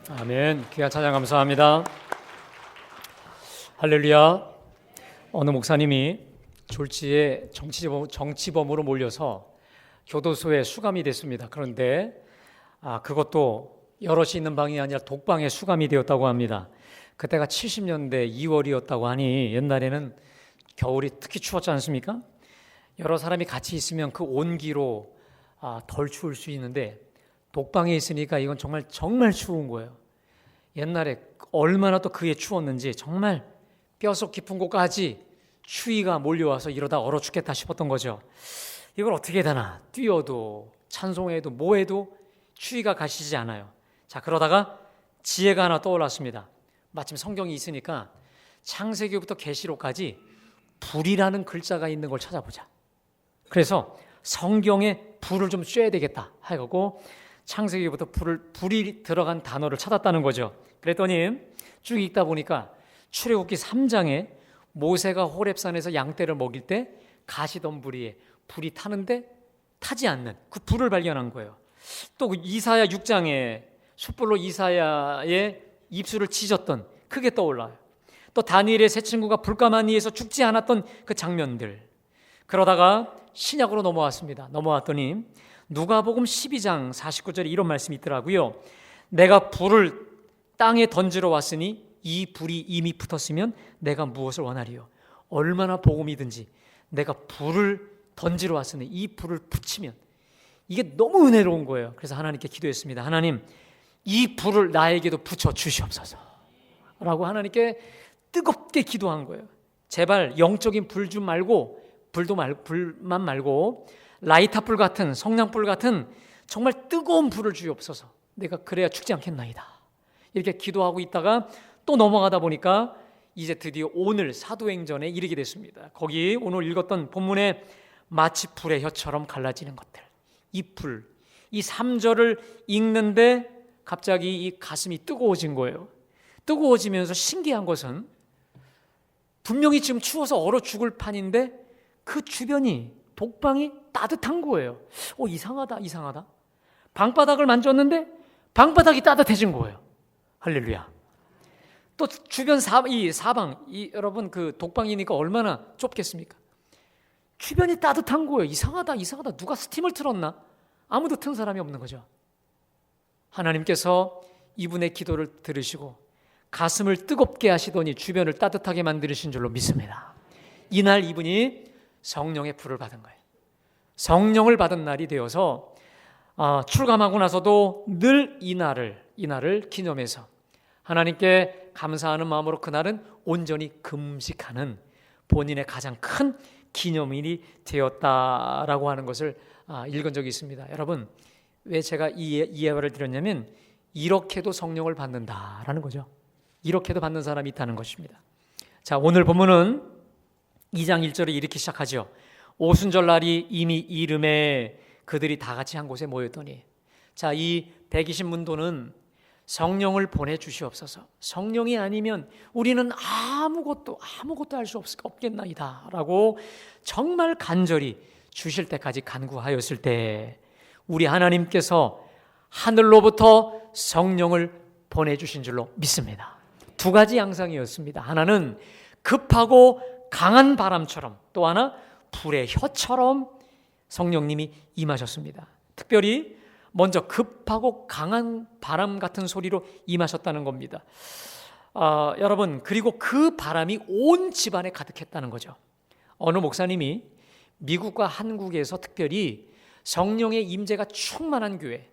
아멘. 귀한 찬양 감사합니다. 할렐루야. 어느 목사님이 졸지에 정치범으로 몰려서 교도소에 수감이 됐습니다. 그런데 그것도 여럿이 있는 방이 아니라 독방에 수감이 되었다고 합니다. 그때가 70년대 2월이었다고 하니 옛날에는 겨울이 특히 추웠지 않습니까? 여러 사람이 같이 있으면 그 온기로 덜 추울 수 있는데 독방에 있으니까 이건 정말 추운 거예요. 옛날에 얼마나 또 그게 추웠는지 정말 뼛속 깊은 곳까지 추위가 몰려와서 이러다 얼어 죽겠다 싶었던 거죠. 이걸 어떻게 되나? 뛰어도 찬송해도 뭐해도 추위가 가시지 않아요. 자, 그러다가 지혜가 하나 떠올랐습니다. 마침 성경이 있으니까 창세기부터 계시록까지 불이라는 글자가 있는 걸 찾아보자. 그래서 성경에 불을 좀 쬐야 되겠다 하고 창세기부터 불이 들어간 단어를 찾았다는 거죠. 그랬더니 쭉 읽다 보니까 출애굽기 3장에 모세가 호렙산에서 양떼를 먹일 때 가시덤불이에 불이 타는데 타지 않는 그 불을 발견한 거예요. 또 이사야 6장에 숯불로 이사야의 입술을 찢었던 그게 떠올라요. 또 다니엘의 세 친구가 불가마니에서 죽지 않았던 그 장면들. 그러다가 신약으로 넘어왔더니 누가복음 12장 49절에 이런 말씀이 있더라고요. 내가 불을 땅에 던지러 왔으니 이 불이 이미 붙었으면 내가 무엇을 원하리요. 얼마나 복음이든지 내가 불을 던지러 왔으니 이 불을 붙이면 이게 너무 은혜로운 거예요. 그래서 하나님께 기도했습니다. 하나님, 이 불을 나에게도 붙여 주시옵소서 라고 하나님께 뜨겁게 기도한 거예요. 제발 영적인 불 좀 말고 불만 말고 라이터불 같은 성냥불 같은 정말 뜨거운 불을 주옵소서. 내가 그래야 죽지 않겠나이다. 이렇게 기도하고 있다가 또 넘어가다 보니까 이제 드디어 오늘 사도행전에 이르게 됐습니다. 거기 오늘 읽었던 본문에 마치 불의 혀처럼 갈라지는 것들. 이 불, 이 3절을 읽는데 갑자기 이 가슴이 뜨거워진 거예요. 뜨거워지면서 신기한 것은 분명히 지금 추워서 얼어 죽을 판인데 그 주변이 독방이 따뜻한 거예요. 이상하다. 방바닥을 만졌는데 방바닥이 따뜻해진 거예요. 할렐루야. 또 주변 사방 여러분 그 독방이니까 얼마나 좁겠습니까? 주변이 따뜻한 거예요. 이상하다. 누가 스팀을 틀었나? 아무도 튼 사람이 없는 거죠. 하나님께서 이분의 기도를 들으시고 가슴을 뜨겁게 하시더니 주변을 따뜻하게 만드신 줄로 믿습니다. 이날 이분이 성령의 불을 받은 거예요. 성령을 받은 날이 되어서 출감하고 나서도 늘 이날을 기념해서 하나님께 감사하는 마음으로 그날은 온전히 금식하는 본인의 가장 큰 기념일이 되었다라고 하는 것을 읽은 적이 있습니다. 여러분, 왜 제가 이 예화를 드렸냐면 이렇게도 성령을 받는다라는 거죠. 이렇게도 받는 사람이 있다는 것입니다. 자, 오늘 본문은 2장 1절에 이렇게 시작하죠. 오순절날이 이미 이름에 그들이 다 같이 한 곳에 모였더니, 자, 이 120문도는 성령을 보내주시옵소서. 성령이 아니면 우리는 아무것도 할 수 없겠나이다 라고 정말 간절히 주실 때까지 간구하였을 때 우리 하나님께서 하늘로부터 성령을 보내주신 줄로 믿습니다. 두 가지 양상이었습니다. 하나는 급하고 강한 바람처럼, 또 하나 불의 혀처럼 성령님이 임하셨습니다. 특별히 먼저 급하고 강한 바람 같은 소리로 임하셨다는 겁니다. 여러분, 그리고 그 바람이 온 집안에 가득했다는 거죠. 어느 목사님이 미국과 한국에서 특별히 성령의 임재가 충만한 교회,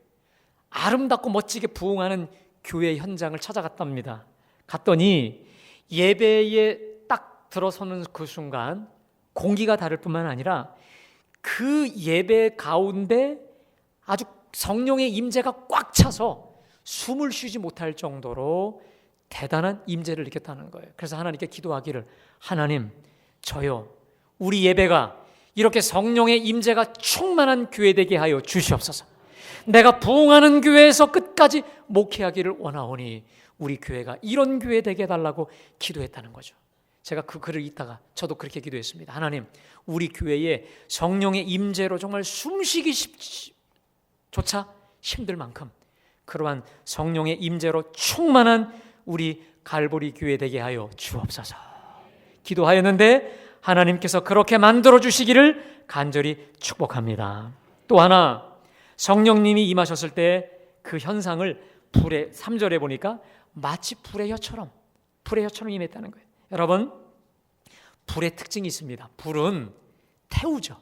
아름답고 멋지게 부흥하는 교회 현장을 찾아갔답니다. 갔더니 예배에 딱 들어서는 그 순간 공기가 다를 뿐만 아니라 그 예배 가운데 아주 성령의 임재가 꽉 차서 숨을 쉬지 못할 정도로 대단한 임재를 느꼈다는 거예요. 그래서 하나님께 기도하기를, 하나님, 저요, 우리 예배가 이렇게 성령의 임재가 충만한 교회 되게 하여 주시옵소서. 내가 부흥하는 교회에서 끝까지 목회하기를 원하오니 우리 교회가 이런 교회 되게 해달라고 기도했다는 거죠. 제가 그 글을 읽다가 저도 그렇게 기도했습니다. 하나님, 우리 교회에 성령의 임재로 정말 숨쉬기 조차 힘들 만큼 그러한 성령의 임재로 충만한 우리 갈보리 교회 되게 하여 주옵소서. 기도하였는데 하나님께서 그렇게 만들어 주시기를 간절히 축복합니다. 또 하나, 성령님이 임하셨을 때 그 현상을 불의 3절에 보니까 마치 불의 혀처럼 임했다는 거예요. 여러분, 불의 특징이 있습니다. 불은 태우죠.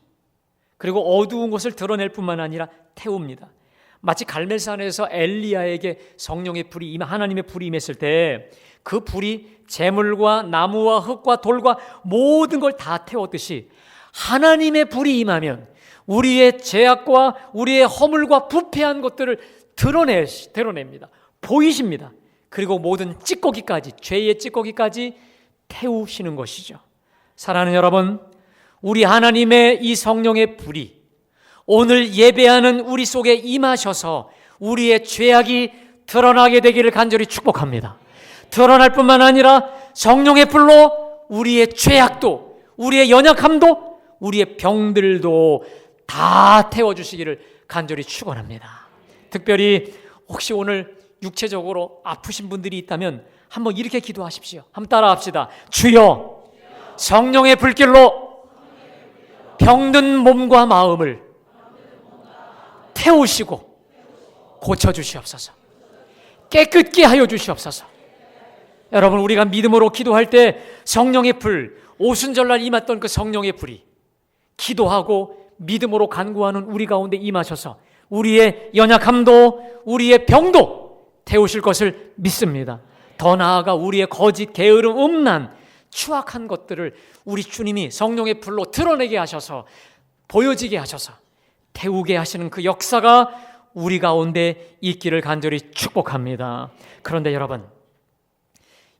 그리고 어두운 것을 드러낼 뿐만 아니라 태웁니다. 마치 갈멜산에서 엘리야에게 성령의 불이 하나님의 불이 임했을 때 그 불이 재물과 나무와 흙과 돌과 모든 걸 다 태웠듯이 하나님의 불이 임하면 우리의 죄악과 우리의 허물과 부패한 것들을 드러냅니다. 보이십니다. 그리고 모든 찌꺼기까지, 죄의 찌꺼기까지 태우시는 것이죠. 사랑하는 여러분, 우리 하나님의 이 성령의 불이 오늘 예배하는 우리 속에 임하셔서 우리의 죄악이 드러나게 되기를 간절히 축복합니다. 드러날 뿐만 아니라 성령의 불로 우리의 죄악도, 우리의 연약함도, 우리의 병들도 다 태워주시기를 간절히 축원합니다. 특별히 혹시 오늘 육체적으로 아프신 분들이 있다면 한번 이렇게 기도하십시오. 한번 따라합시다. 주여, 성령의 불길로 병든 몸과 마음을 태우시고 고쳐주시옵소서. 깨끗게 하여 주시옵소서. 여러분, 우리가 믿음으로 기도할 때 성령의 불, 오순절날 임했던 그 성령의 불이 기도하고 믿음으로 간구하는 우리 가운데 임하셔서 우리의 연약함도 우리의 병도 태우실 것을 믿습니다. 더 나아가 우리의 거짓, 게으름, 음란, 추악한 것들을 우리 주님이 성령의 불로 드러내게 하셔서 보여지게 하셔서 태우게 하시는 그 역사가 우리 가운데 있기를 간절히 축복합니다. 그런데 여러분,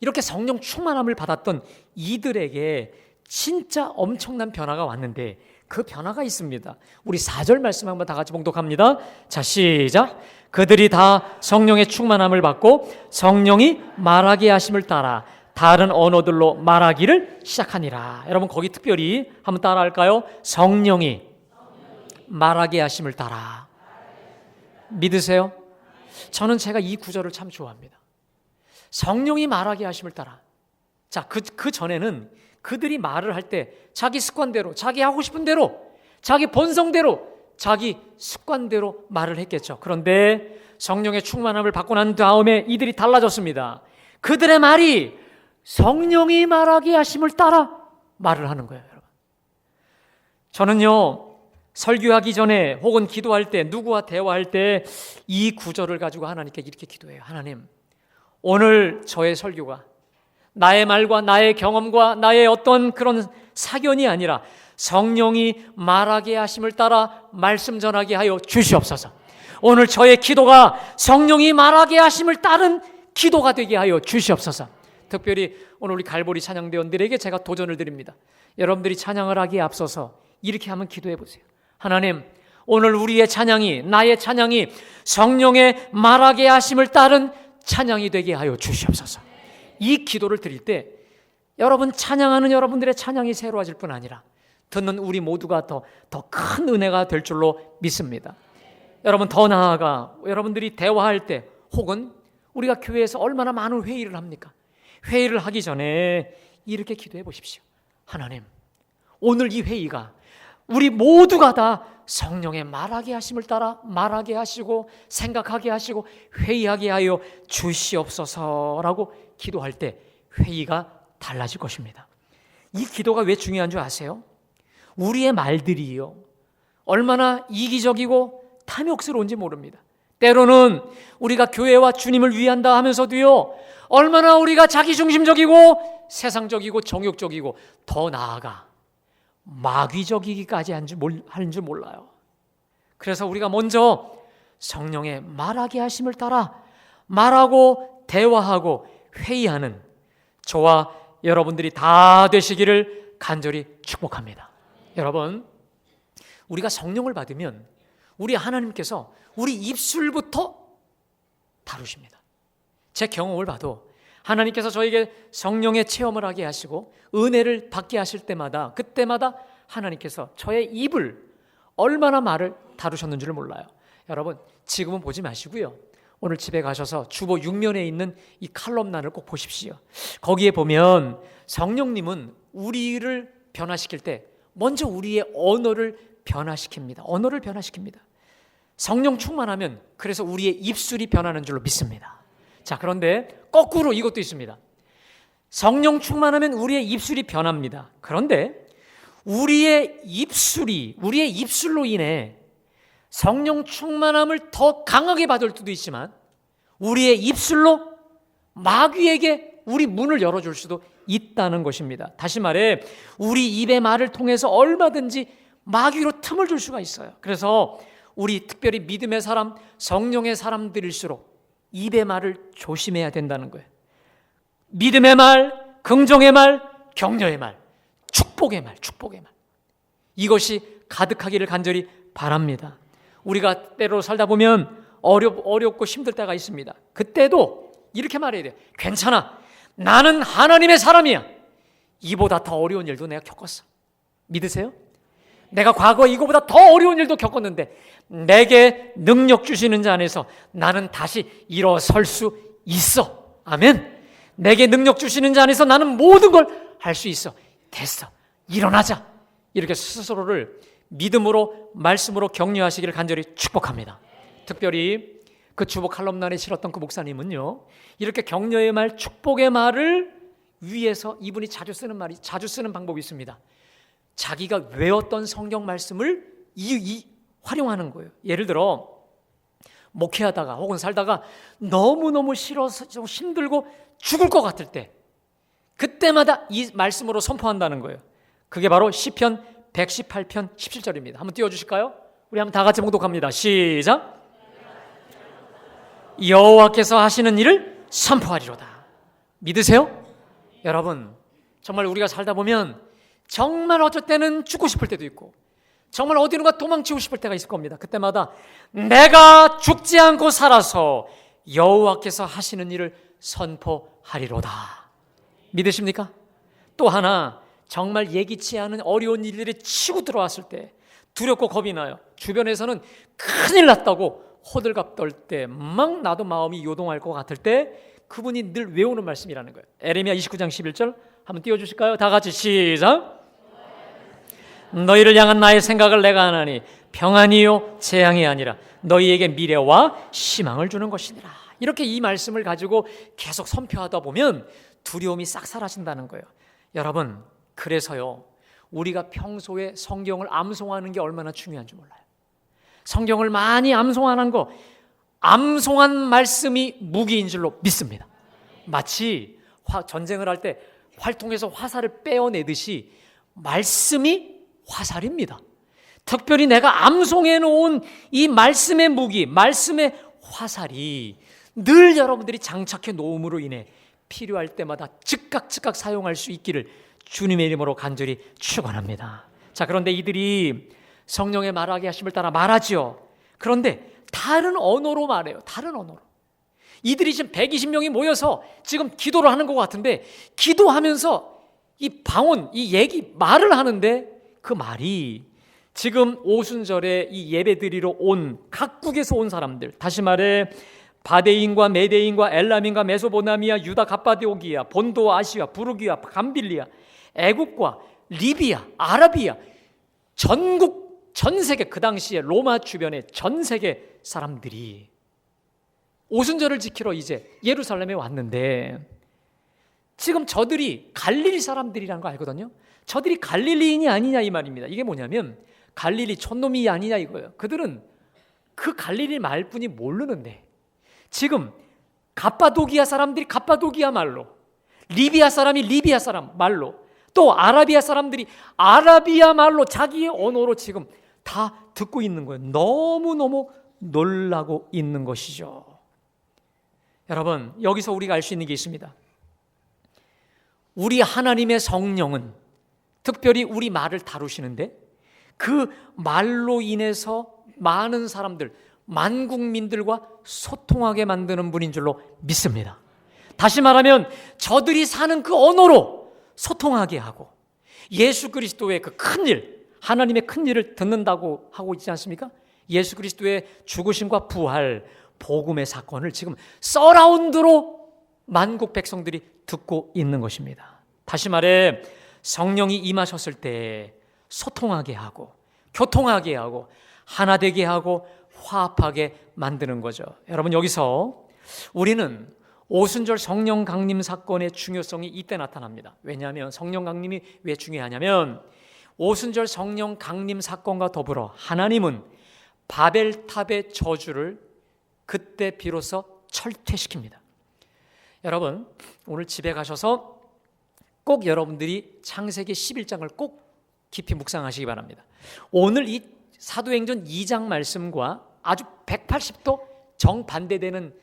이렇게 성령 충만함을 받았던 이들에게 진짜 엄청난 변화가 왔는데 그 변화가 있습니다. 우리 4절 말씀 한번 다 같이 봉독합니다. 자, 시작. 그들이 다 성령의 충만함을 받고 성령이 말하게 하심을 따라 다른 언어들로 말하기를 시작하니라. 여러분, 거기 특별히 한번 따라할까요? 성령이 말하게 하심을 따라. 믿으세요? 저는 제가 이 구절을 참 좋아합니다. 성령이 말하게 하심을 따라. 자, 그 전에는 그들이 말을 할 때 자기 습관대로, 자기 하고 싶은 대로, 자기 본성대로, 자기 습관대로 말을 했겠죠. 그런데 성령의 충만함을 받고 난 다음에 이들이 달라졌습니다. 그들의 말이 성령이 말하게 하심을 따라 말을 하는 거예요, 여러분. 저는요, 설교하기 전에 혹은 기도할 때, 누구와 대화할 때 이 구절을 가지고 하나님께 이렇게 기도해요. 하나님, 오늘 저의 설교가 나의 말과 나의 경험과 나의 어떤 그런 사견이 아니라 성령이 말하게 하심을 따라 말씀 전하게 하여 주시옵소서. 오늘 저의 기도가 성령이 말하게 하심을 따른 기도가 되게 하여 주시옵소서. 특별히 오늘 우리 갈보리 찬양대원들에게 제가 도전을 드립니다. 여러분들이 찬양을 하기에 앞서서 이렇게 한번 기도해 보세요. 하나님, 오늘 우리의 찬양이, 나의 찬양이 성령의 말하게 하심을 따른 찬양이 되게 하여 주시옵소서. 이 기도를 드릴 때 여러분, 찬양하는 여러분들의 찬양이 새로워질 뿐 아니라 듣는 우리 모두가 더 큰 은혜가 될 줄로 믿습니다. 여러분, 더 나아가 여러분들이 대화할 때 혹은 우리가 교회에서 얼마나 많은 회의를 합니까? 회의를 하기 전에 이렇게 기도해 보십시오. 하나님, 오늘 이 회의가 우리 모두가 다 성령의 말하게 하심을 따라 말하게 하시고 생각하게 하시고 회의하게 하여 주시옵소서라고 기도할 때 회의가 달라질 것입니다. 이 기도가 왜 중요한 줄 아세요? 우리의 말들이요, 얼마나 이기적이고 탐욕스러운지 모릅니다. 때로는 우리가 교회와 주님을 위한다 하면서도요, 얼마나 우리가 자기중심적이고 세상적이고 정욕적이고 더 나아가 마귀적이기까지 하는 줄 몰라요. 그래서 우리가 먼저 성령의 말하게 하심을 따라 말하고 대화하고 회의하는 저와 여러분들이 다 되시기를 간절히 축복합니다. 여러분, 우리가 성령을 받으면 우리 하나님께서 우리 입술부터 다루십니다. 제 경험을 봐도 하나님께서 저에게 성령의 체험을 하게 하시고 은혜를 받게 하실 때마다, 그때마다 하나님께서 저의 입을 얼마나 말을 다루셨는지를 몰라요. 여러분, 지금은 보지 마시고요, 오늘 집에 가셔서 주보 6면에 있는 이 칼럼란을 꼭 보십시오. 거기에 보면 성령님은 우리를 변화시킬 때 먼저 우리의 언어를 변화시킵니다. 언어를 변화시킵니다. 성령 충만하면 그래서 우리의 입술이 변하는 줄로 믿습니다. 자, 그런데 거꾸로 이것도 있습니다. 성령 충만하면 우리의 입술이 변합니다. 그런데 우리의 입술로 인해 성령 충만함을 더 강하게 받을 수도 있지만 우리의 입술로 마귀에게 우리 문을 열어줄 수도 있다는 것입니다. 다시 말해 우리 입의 말을 통해서 얼마든지 마귀로 틈을 줄 수가 있어요. 그래서 우리 특별히 믿음의 사람, 성령의 사람들일수록 입의 말을 조심해야 된다는 거예요. 믿음의 말, 긍정의 말, 격려의 말, 축복의 말. 이것이 가득하기를 간절히 바랍니다. 우리가 때로 살다 보면 어렵고 힘들 때가 있습니다. 그때도 이렇게 말해야 돼요. 괜찮아. 나는 하나님의 사람이야. 이보다 더 어려운 일도 내가 겪었어. 믿으세요? 내가 과거에 이거보다 더 어려운 일도 겪었는데 내게 능력 주시는 자 안에서 나는 다시 일어설 수 있어. 아멘. 내게 능력 주시는 자 안에서 나는 모든 걸 할 수 있어. 됐어. 일어나자. 이렇게 스스로를 믿음으로 말씀으로 격려하시기를 간절히 축복합니다. 특별히 그 주보 칼럼란에 실었던 그 목사님은요, 이렇게 격려의 말, 축복의 말을 위해서 이분이 자주 쓰는 방법이 있습니다. 자기가 외웠던 성경 말씀을 활용하는 거예요. 예를 들어 목회하다가 혹은 살다가 너무너무 싫어서 힘들고 죽을 것 같을 때 그때마다 이 말씀으로 선포한다는 거예요. 그게 바로 시편 118편 17절입니다. 한번 띄워주실까요? 우리 한번 다 같이 봉독합니다. 시작. 여호와께서 하시는 일을 선포하리로다. 믿으세요? 여러분, 정말 우리가 살다 보면 정말 어쩔 때는 죽고 싶을 때도 있고 정말 어디론가 도망치고 싶을 때가 있을 겁니다. 그때마다 내가 죽지 않고 살아서 여호와께서 하시는 일을 선포하리로다. 믿으십니까? 또 하나, 정말 예기치 않은 어려운 일들이 치고 들어왔을 때 두렵고 겁이 나요. 주변에서는 큰일 났다고 호들갑 떨 때 막 나도 마음이 요동할 것 같을 때 그분이 늘 외우는 말씀이라는 거예요. 에레미야 29장 11절 한번 띄워주실까요? 다 같이 시작. 너희를 향한 나의 생각을 내가 아나니 평안이요 재앙이 아니라 너희에게 미래와 희망을 주는 것이니라. 이렇게 이 말씀을 가지고 계속 선포하다 보면 두려움이 싹 사라진다는 거예요. 여러분, 그래서요, 우리가 평소에 성경을 암송하는 게 얼마나 중요한지 몰라요. 성경을 많이 암송하는 거, 암송한 말씀이 무기인 줄로 믿습니다. 마치 전쟁을 할 때 활통에서 화살을 빼어내듯이 말씀이 화살입니다. 특별히 내가 암송해 놓은 이 말씀의 무기, 말씀의 화살이 늘 여러분들이 장착해 놓음으로 인해 필요할 때마다 즉각 사용할 수 있기를 주님의 이름으로 간절히 축원합니다. 자, 그런데 이들이 성령의 말하게 하심을 따라 말하죠. 그런데 다른 언어로 말해요. 다른 언어로. 이들이 지금 120명이 모여서 지금 기도를 하는 것 같은데 기도하면서 이 방언, 이 얘기, 말을 하는데 그 말이 지금 오순절에 이 예배 드리러 온 각국에서 온 사람들, 다시 말해 바데인과 메데인과 엘람인과 메소포타미아, 유다 갑바도기아, 본도 아시아, 부르기아, 감빌리아, 애국과 리비아, 아라비아, 전 세계, 그 당시에 로마 주변의 전 세계 사람들이 오순절을 지키러 이제 예루살렘에 왔는데 지금 저들이 갈릴리 사람들이라는 거 알거든요. 저들이 갈릴리인이 아니냐 이 말입니다. 이게 뭐냐면 갈릴리 촌놈이 아니냐 이거예요. 그들은 그 갈릴리 말뿐이 모르는데 지금 갑바도기아 사람들이 갑바도기아 말로, 리비아 사람이 리비아 사람 말로, 또 아라비아 사람들이 아라비아 말로 자기의 언어로 지금 다 듣고 있는 거예요. 너무너무 놀라고 있는 것이죠. 여러분, 여기서 우리가 알 수 있는 게 있습니다. 우리 하나님의 성령은 특별히 우리 말을 다루시는데 그 말로 인해서 많은 사람들, 만국민들과 소통하게 만드는 분인 줄로 믿습니다. 다시 말하면 저들이 사는 그 언어로 소통하게 하고 예수 그리스도의 그 큰일, 하나님의 큰일을 듣는다고 하고 있지 않습니까? 예수 그리스도의 죽으심과 부활, 복음의 사건을 지금 서라운드로 만국 백성들이 듣고 있는 것입니다. 다시 말해 성령이 임하셨을 때 소통하게 하고 교통하게 하고 하나 되게 하고 화합하게 만드는 거죠. 여러분, 여기서 우리는 오순절 성령 강림 사건의 중요성이 이때 나타납니다. 왜냐하면 성령 강림이 왜 중요하냐면 오순절 성령 강림 사건과 더불어 하나님은 바벨탑의 저주를 그때 비로소 철퇴시킵니다. 여러분, 오늘 집에 가셔서 꼭 여러분들이 창세기 11장을 꼭 깊이 묵상하시기 바랍니다. 오늘 이 사도행전 2장 말씀과 아주 180도 정반대되는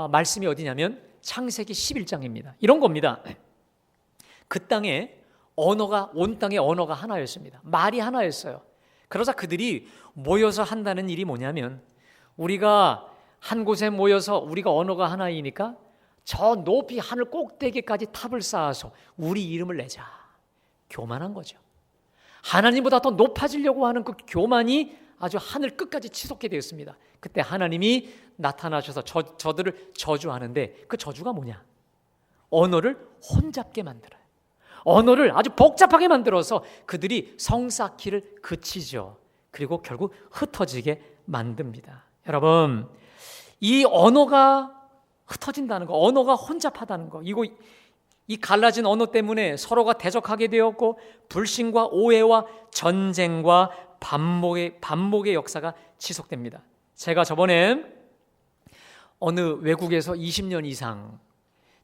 말씀이 어디냐면 창세기 11장입니다. 이런 겁니다. 그 땅에 온 땅의 언어가 하나였습니다. 말이 하나였어요. 그러자 그들이 모여서 한다는 일이 뭐냐면, 우리가 한 곳에 모여서 우리가 언어가 하나이니까 저 높이 하늘 꼭대기까지 탑을 쌓아서 우리 이름을 내자. 교만한 거죠. 하나님보다 더 높아지려고 하는 그 교만이 아주 하늘 끝까지 치솟게 되었습니다. 그때 하나님이 나타나셔서 저들을 저주하는데, 그 저주가 뭐냐? 언어를 혼잡게 만들어요. 언어를 아주 복잡하게 만들어서 그들이 성 쌓기를 그치죠. 그리고 결국 흩어지게 만듭니다. 여러분, 이 언어가 흩어진다는 거, 언어가 혼잡하다는 거, 이 갈라진 언어 때문에 서로가 대적하게 되었고 불신과 오해와 전쟁과 반목의 역사가 지속됩니다. 제가 저번에 어느 외국에서 20년 이상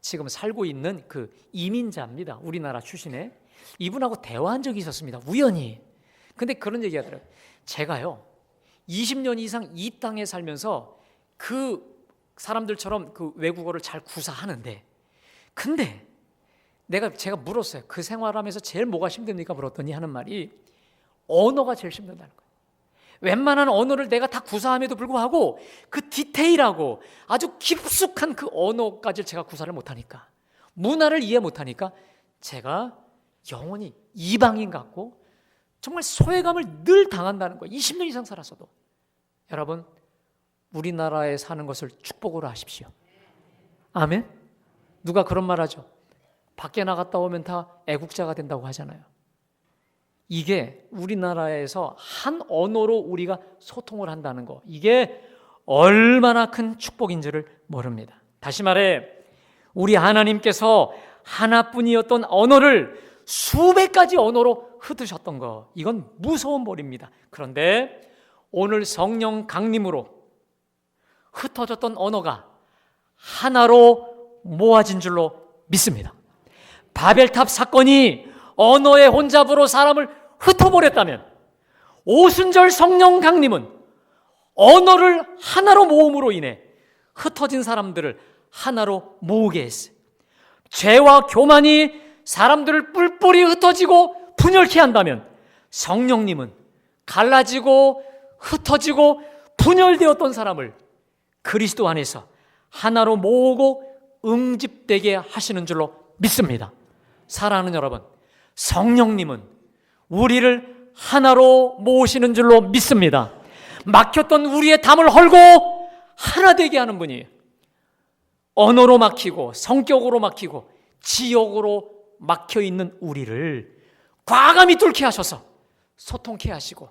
지금 살고 있는 그 이민자입니다. 우리나라 출신의. 이분하고 대화한 적이 있었습니다. 우연히. 근데 그런 얘기 하더라고요. 제가요 20년 이상 이 땅에 살면서 그 사람들처럼 그 외국어를 잘 구사하는데, 근데 제가 물었어요. 그 생활하면서 제일 뭐가 힘듭니까? 물었더니 하는 말이 언어가 제일 힘들다는 거예요. 웬만한 언어를 내가 다 구사함에도 불구하고 그 디테일하고 아주 깊숙한 그 언어까지 제가 구사를 못하니까, 문화를 이해 못하니까 제가 영원히 이방인 같고 정말 소외감을 늘 당한다는 거예요. 20년 이상 살았어도. 여러분, 우리나라에 사는 것을 축복으로 하십시오. 아멘? 누가 그런 말 하죠? 밖에 나갔다 오면 다 애국자가 된다고 하잖아요. 이게 우리나라에서 한 언어로 우리가 소통을 한다는 거, 이게 얼마나 큰 축복인지를 모릅니다. 다시 말해 우리 하나님께서 하나뿐이었던 언어를 수백 가지 언어로 흩으셨던 거, 이건 무서운 벌입니다. 그런데 오늘 성령 강림으로 흩어졌던 언어가 하나로 모아진 줄로 믿습니다. 바벨탑 사건이 언어의 혼잡으로 사람을 흩어버렸다면, 오순절 성령 강림은 언어를 하나로 모음으로 인해 흩어진 사람들을 하나로 모으게 했어요. 죄와 교만이 사람들을 뿔뿔이 흩어지고 분열케 한다면, 성령님은 갈라지고 흩어지고 분열되었던 사람을 그리스도 안에서 하나로 모으고 응집되게 하시는 줄로 믿습니다. 사랑하는 여러분, 성령님은 우리를 하나로 모으시는 줄로 믿습니다. 막혔던 우리의 담을 헐고 하나 되게 하는 분이에요. 언어로 막히고 성격으로 막히고 지역으로 막혀있는 우리를 과감히 뚫게 하셔서 소통케 하시고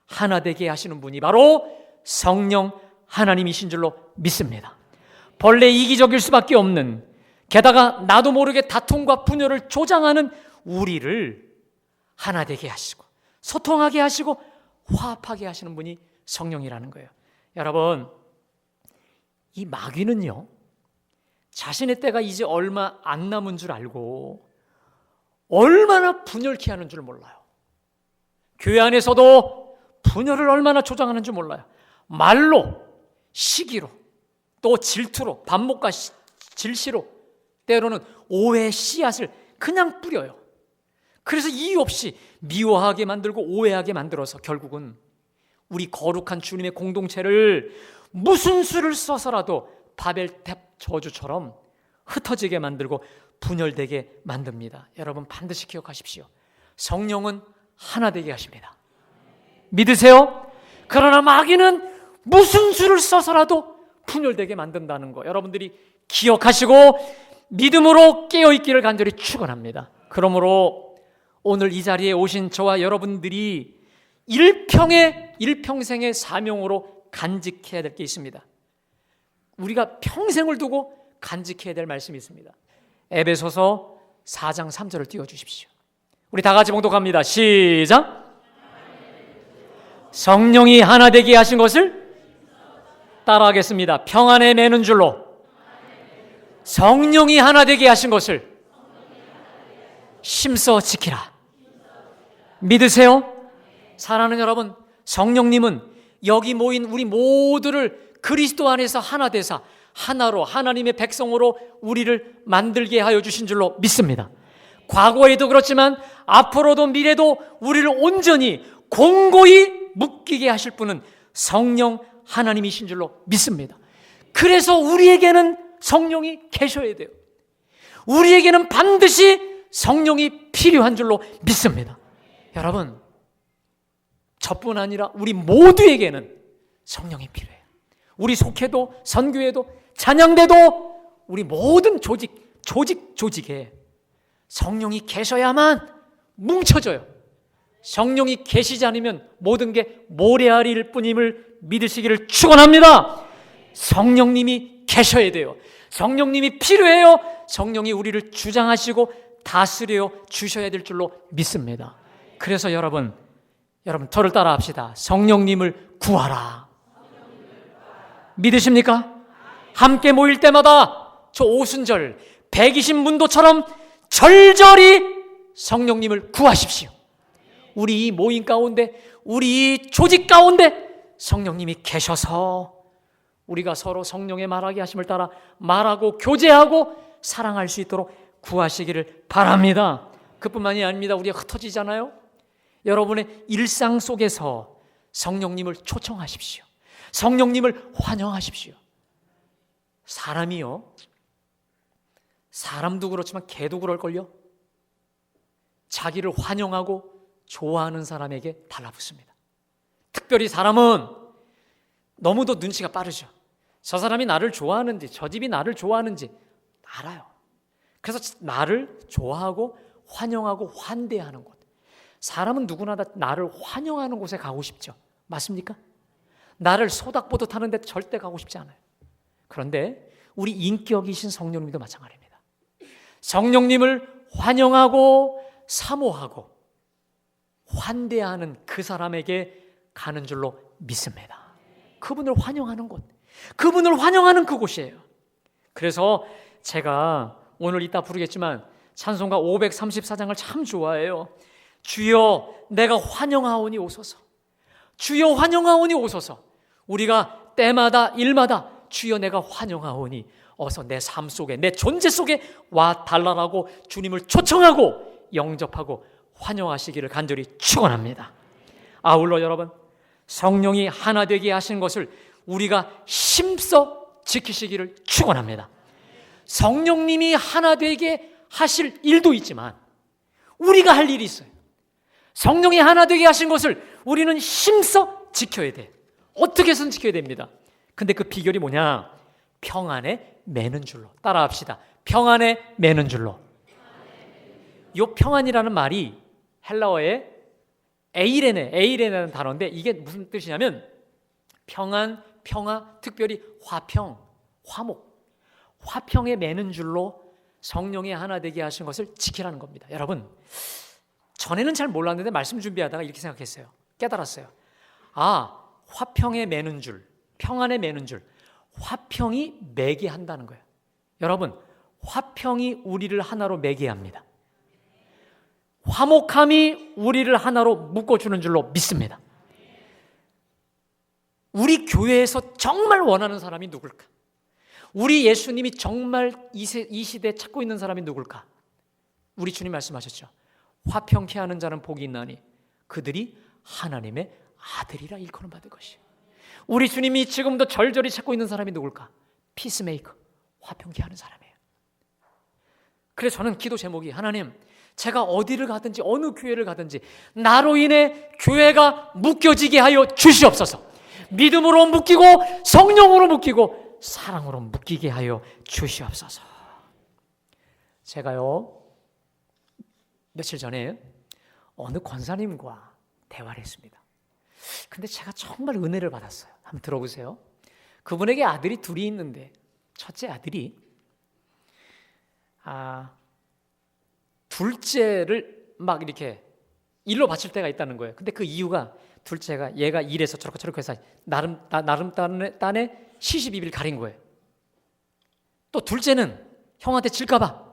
하나 되게 하시는 분이 바로 성령 하나님이신 줄로 믿습니다. 본래 이기적일 수밖에 없는, 게다가 나도 모르게 다툼과 분열을 조장하는 우리를 하나 되게 하시고 소통하게 하시고 화합하게 하시는 분이 성령이라는 거예요. 여러분, 이 마귀는요, 자신의 때가 이제 얼마 안 남은 줄 알고 얼마나 분열케 하는 줄 몰라요. 교회 안에서도 분열을 얼마나 조장하는 줄 몰라요. 말로, 시기로, 또 질투로, 반목과 질시로, 때로는 오해의 씨앗을 그냥 뿌려요. 그래서 이유 없이 미워하게 만들고 오해하게 만들어서 결국은 우리 거룩한 주님의 공동체를 무슨 수를 써서라도 바벨탑 저주처럼 흩어지게 만들고 분열되게 만듭니다. 여러분, 반드시 기억하십시오. 성령은 하나 되게 하십니다. 믿으세요? 그러나 마귀는 무슨 수를 써서라도 분열되게 만든다는 거 여러분들이 기억하시고 믿음으로 깨어있기를 간절히 축원합니다. 그러므로 오늘 이 자리에 오신 저와 여러분들이 일평생의 사명으로 간직해야 될 게 있습니다. 우리가 평생을 두고 간직해야 될 말씀이 있습니다. 에베소서 4장 3절을 띄워주십시오. 우리 다 같이 봉독합니다. 시작. 성령이 하나 되게 하신 것을 따라하겠습니다. 평안에 매는 줄로 성령이 하나 되게 하신 것을 힘써 지키라. 믿으세요? 사랑하는 여러분, 성령님은 여기 모인 우리 모두를 그리스도 안에서 하나 되사 하나로 하나님의 백성으로 우리를 만들게 하여 주신 줄로 믿습니다. 과거에도 그렇지만 앞으로도 미래도 우리를 온전히 공고히 묶이게 하실 분은 성령 하나님이신 줄로 믿습니다. 그래서 우리에게는 성령이 계셔야 돼요. 우리에게는 반드시 성령이 필요한 줄로 믿습니다. 여러분, 저뿐 아니라 우리 모두에게는 성령이 필요해요. 우리 속회도 선교회도 찬양대도 우리 모든 조직에 성령이 계셔야만 뭉쳐져요. 성령이 계시지 않으면 모든 게 모래알일 뿐임을 믿으시기를 축원합니다. 성령님이 계셔야 돼요. 성령님이 필요해요. 성령이 우리를 주장하시고 다스려 주셔야 될 줄로 믿습니다. 그래서 여러분 저를 따라 합시다. 성령님을 구하라. 믿으십니까? 함께 모일 때마다 저 오순절 120문도처럼 절절히 성령님을 구하십시오. 우리 이 모임 가운데, 우리 이 조직 가운데 성령님이 계셔서 우리가 서로 성령의 말하게 하심을 따라 말하고 교제하고 사랑할 수 있도록 구하시기를 바랍니다. 그뿐만이 아닙니다. 우리가 흩어지잖아요. 여러분의 일상 속에서 성령님을 초청하십시오. 성령님을 환영하십시오. 사람이요, 사람도 그렇지만 개도 그럴걸요. 자기를 환영하고 좋아하는 사람에게 달라붙습니다. 특별히 사람은 너무도 눈치가 빠르죠. 저 사람이 나를 좋아하는지, 저 집이 나를 좋아하는지 알아요. 그래서 나를 좋아하고 환영하고 환대하는 곳, 사람은 누구나 다 나를 환영하는 곳에 가고 싶죠. 맞습니까? 나를 소닥보듯 하는데 절대 가고 싶지 않아요. 그런데 우리 인격이신 성령님도 마찬가지입니다. 성령님을 환영하고 사모하고 환대하는 그 사람에게 가는 줄로 믿습니다. 그분을 환영하는 곳, 그분을 환영하는 그곳이에요. 그래서 제가 오늘 이따 부르겠지만 찬송가 534장을 참 좋아해요. 주여 내가 환영하오니 오소서. 주여 환영하오니 오소서. 우리가 때마다 일마다 주여 내가 환영하오니 어서 내 삶 속에, 내 존재 속에 와 달라라고 주님을 초청하고 영접하고 환영하시기를 간절히 축원합니다. 아울러 여러분, 성령이 하나 되게 하신 것을 우리가 힘써 지키시기를 축원합니다. 성령님이 하나 되게 하실 일도 있지만 우리가 할 일이 있어요. 성령이 하나 되게 하신 것을 우리는 힘써 지켜야 돼. 어떻게 해서는 지켜야 됩니다. 근데 그 비결이 뭐냐? 평안에 매는 줄로. 따라합시다. 평안에 매는 줄로. 이 평안이라는 말이 헬라어의 에이레네라는 단어인데 이게 무슨 뜻이냐면 평안, 평화, 특별히 화평, 화목, 화평에 매는 줄로 성령이 하나 되게 하신 것을 지키라는 겁니다. 여러분, 전에는 잘 몰랐는데 말씀 준비하다가 이렇게 생각했어요. 깨달았어요. 아, 화평에 매는 줄, 평안에 매는 줄, 화평이 매게 한다는 거예요. 여러분, 화평이 우리를 하나로 매게 합니다. 화목함이 우리를 하나로 묶어주는 줄로 믿습니다. 우리 교회에서 정말 원하는 사람이 누굴까? 우리 예수님이 정말 이 시대에 찾고 있는 사람이 누굴까? 우리 주님 말씀하셨죠. 화평케 하는 자는 복이 있나니 그들이 하나님의 아들이라 일컬음 받을 것이에요. 우리 주님이 지금도 절절히 찾고 있는 사람이 누굴까? 피스메이커, 화평케 하는 사람이에요. 그래서 저는 기도 제목이 하나님, 제가 어디를 가든지 어느 교회를 가든지 나로 인해 교회가 묶여지게 하여 주시옵소서. 믿음으로 묶이고 성령으로 묶이고 사랑으로 묶이게 하여 주시옵소서. 제가요 며칠 전에 어느 권사님과 대화를 했습니다. 근데 제가 정말 은혜를 받았어요. 한번 들어보세요. 그분에게 아들이 둘이 있는데 첫째 아들이 둘째를 막 이렇게 일로 바칠 때가 있다는 거예요. 근데 그 이유가 둘째가 얘가 일해서 저렇게 해서 나름 딴에 시시비비를 가린 거예요. 또 둘째는 형한테 질까 봐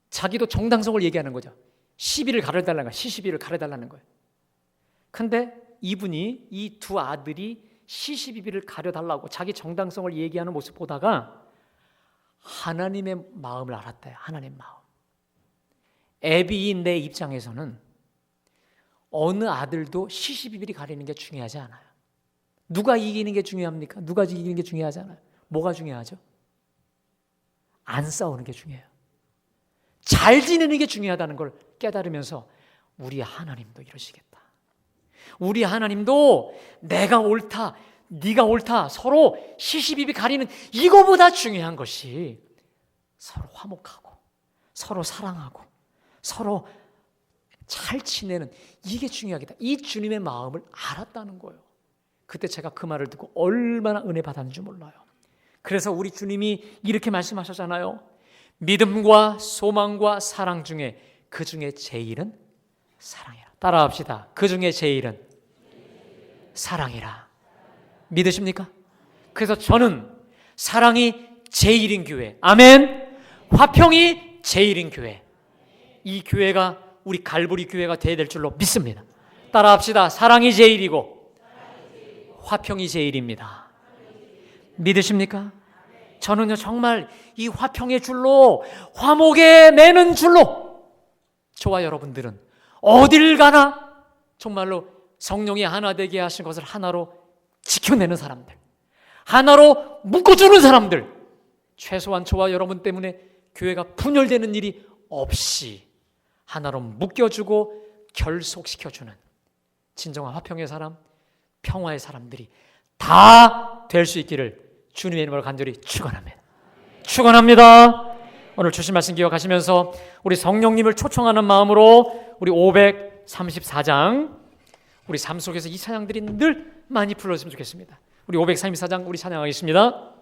자기도 정당성을 얘기하는 거죠. 시비를 가려달라는 거예요. 시시비를 가려달라는 거예요. 근데 이분이 이 두 아들이 시시비비를 가려달라고 자기 정당성을 얘기하는 모습 보다가 하나님의 마음을 알았대요. 하나님 마음. 애비인 내 입장에서는 어느 아들도 시시비비를 가리는 게 중요하지 않아요. 누가 이기는 게 중요합니까? 누가 이기는 게 중요하지 않아요. 뭐가 중요하죠? 안 싸우는 게 중요해요. 잘 지내는 게 중요하다는 걸 깨달으면서 우리 하나님도 이러시겠다. 우리 하나님도 내가 옳다, 네가 옳다 서로 시시비비 가리는 이거보다 중요한 것이 서로 화목하고 서로 사랑하고 서로 잘 지내는 이게 중요하겠다. 이 주님의 마음을 알았다는 거예요. 그때 제가 그 말을 듣고 얼마나 은혜 받았는지 몰라요. 그래서 우리 주님이 이렇게 말씀하셨잖아요. 믿음과 소망과 사랑 중에 그 중에 제일은 사랑이라. 따라합시다. 그 중에 제일은 사랑이라. 믿으십니까? 그래서 저는 사랑이 제일인 교회, 아멘. 화평이 제일인 교회, 이 교회가 우리 갈보리 교회가 되어야 될 줄로 믿습니다. 따라합시다. 사랑이 제일이고 화평이 제일입니다. 믿으십니까? 저는요 정말 이 화평의 줄로, 화목의 매는 줄로, 저와 여러분들은 어딜 가나 정말로 성령이 하나 되게 하신 것을 하나로 지켜내는 사람들, 하나로 묶어주는 사람들, 최소한 저와 여러분 때문에 교회가 분열되는 일이 없이 하나로 묶여주고 결속시켜주는 진정한 화평의 사람, 평화의 사람들이 다 될 수 있기를 주님의 이름으로 간절히 축원합니다. 축원합니다. 오늘 주신 말씀 기억하시면서 우리 성령님을 초청하는 마음으로 우리 534장 우리 삶 속에서 이 찬양들이 늘 많이 불러졌으면 좋겠습니다. 우리 534장 우리 찬양하겠습니다.